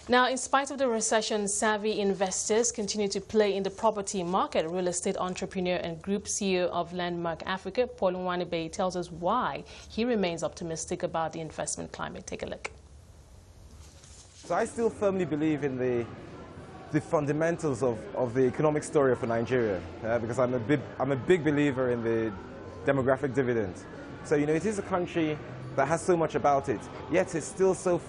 Now, in spite of the recession, savvy investors continue to play in the property market. Real estate entrepreneur and group CEO of Landmark Africa, Paul Onwuanibe, tells us why he remains optimistic about the investment climate. Take a look. So I still firmly believe in the fundamentals of the economic story of Nigeria, because I'm a big believer in the demographic dividend. So, it is a country that has so much about it, yet it's still so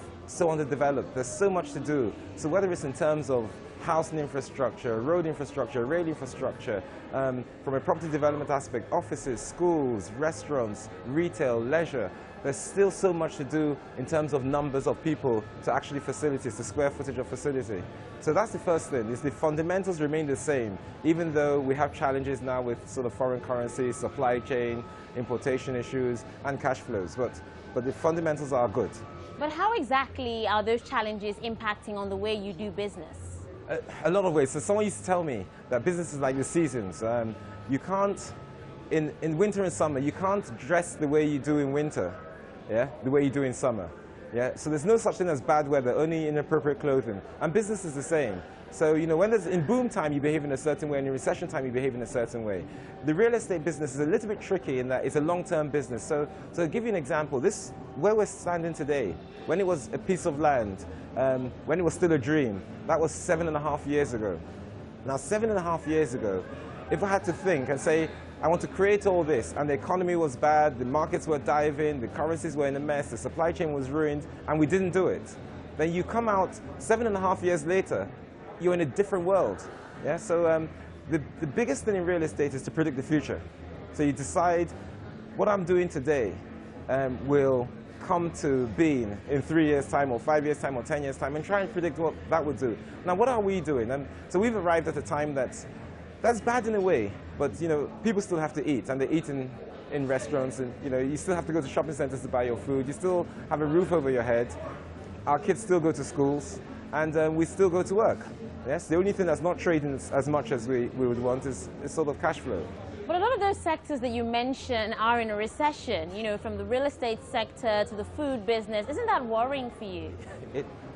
underdeveloped. There's so much to do. So whether it's in terms of housing infrastructure, road infrastructure, rail infrastructure, from a property development aspect, offices, schools, restaurants, retail, leisure, there's still so much to do in terms of numbers of people to actually facilities, the square footage of facility. So that's the first thing, is the fundamentals remain the same, even though we have challenges now with sort of foreign currency, supply chain, importation issues, and cash flows. But the fundamentals are good. But how exactly are those challenges impacting on the way you do business? A lot of ways. So someone used to tell me that business is like the seasons. You can't, in winter and summer, you can't dress the way you do in winter, the way you do in summer. So there's no such thing as bad weather, only inappropriate clothing. And business is the same. So, when there's in boom time, you behave in a certain way, and in recession time, you behave in a certain way. The real estate business is a little bit tricky in that it's a long-term business. So to give you an example, where we're standing today, when it was a piece of land, when it was still a dream, that was 7.5 years ago. Now, 7.5 years ago, if I had to think and say, I want to create all this, and the economy was bad, the markets were diving, the currencies were in a mess, the supply chain was ruined, and we didn't do it, then you come out 7.5 years later, you're in a different world. So the biggest thing in real estate is to predict the future. So you decide what I'm doing today will come to being in 3 years' time, or 5 years' time, or 10 years' time, and try and predict what that would do. Now, what are we doing? So we've arrived at a time that's bad in a way, but people still have to eat, and they eat in restaurants, and you still have to go to shopping centers to buy your food. You still have a roof over your head. Our kids still go to schools, and we still go to work. Yes, the only thing that's not trading as much as we would want is sort of cash flow. But a lot of those sectors that you mentioned are in a recession, from the real estate sector to the food business. Isn't that worrying for you?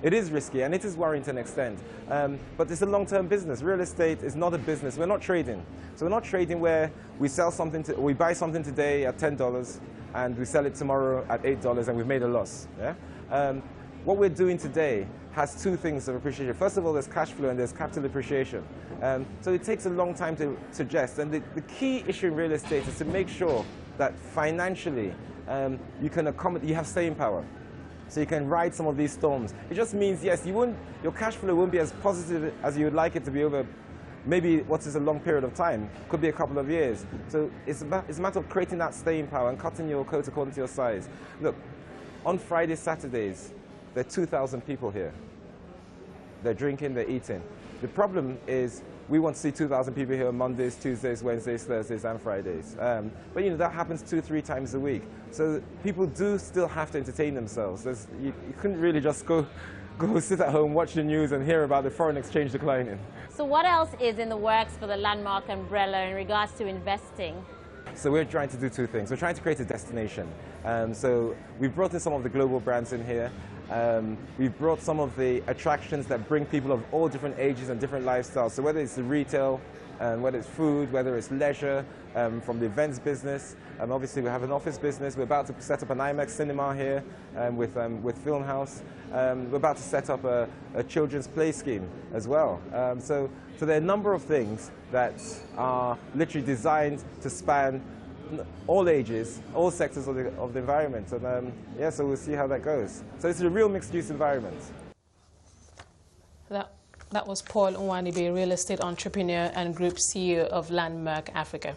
It is risky, and it is worrying to an extent. But it's a long-term business. Real estate is not a business. We're not trading. So we're not trading where we sell something, we buy something today at $10, and we sell it tomorrow at $8, and we've made a loss. What we're doing today has two things of appreciation. First of all, there's cash flow and there's capital appreciation. So it takes a long time to suggest. And the key issue in real estate is to make sure that financially you can accommodate, you have staying power. So you can ride some of these storms. It just means, yes, your cash flow won't be as positive as you would like it to be over maybe what is a long period of time. Could be a couple of years. So it's a matter of creating that staying power and cutting your coat according to your size. Look, on Fridays, Saturdays, there are 2,000 people here. They're drinking, they're eating. The problem is we want to see 2,000 people here on Mondays, Tuesdays, Wednesdays, Thursdays, and Fridays. But that happens 2-3 times a week. So people do still have to entertain themselves. You couldn't really just go sit at home, watch the news, and hear about the foreign exchange declining. So what else is in the works for the Landmark umbrella in regards to investing? So we're trying to do two things. We're trying to create a destination. So we've brought in some of the global brands in here. We've brought some of the attractions that bring people of all different ages and different lifestyles. So whether it's the retail, whether it's food, whether it's leisure, from the events business, and obviously we have an office business. We're about to set up an IMAX cinema here with Filmhouse. We're about to set up a children's play scheme as well. So there are a number of things that are literally designed to span all ages, all sectors of the environment. And so we'll see how that goes. So it's a real mixed-use environment. That was Paul Onwuanibe, real estate entrepreneur and group CEO of Landmark Africa.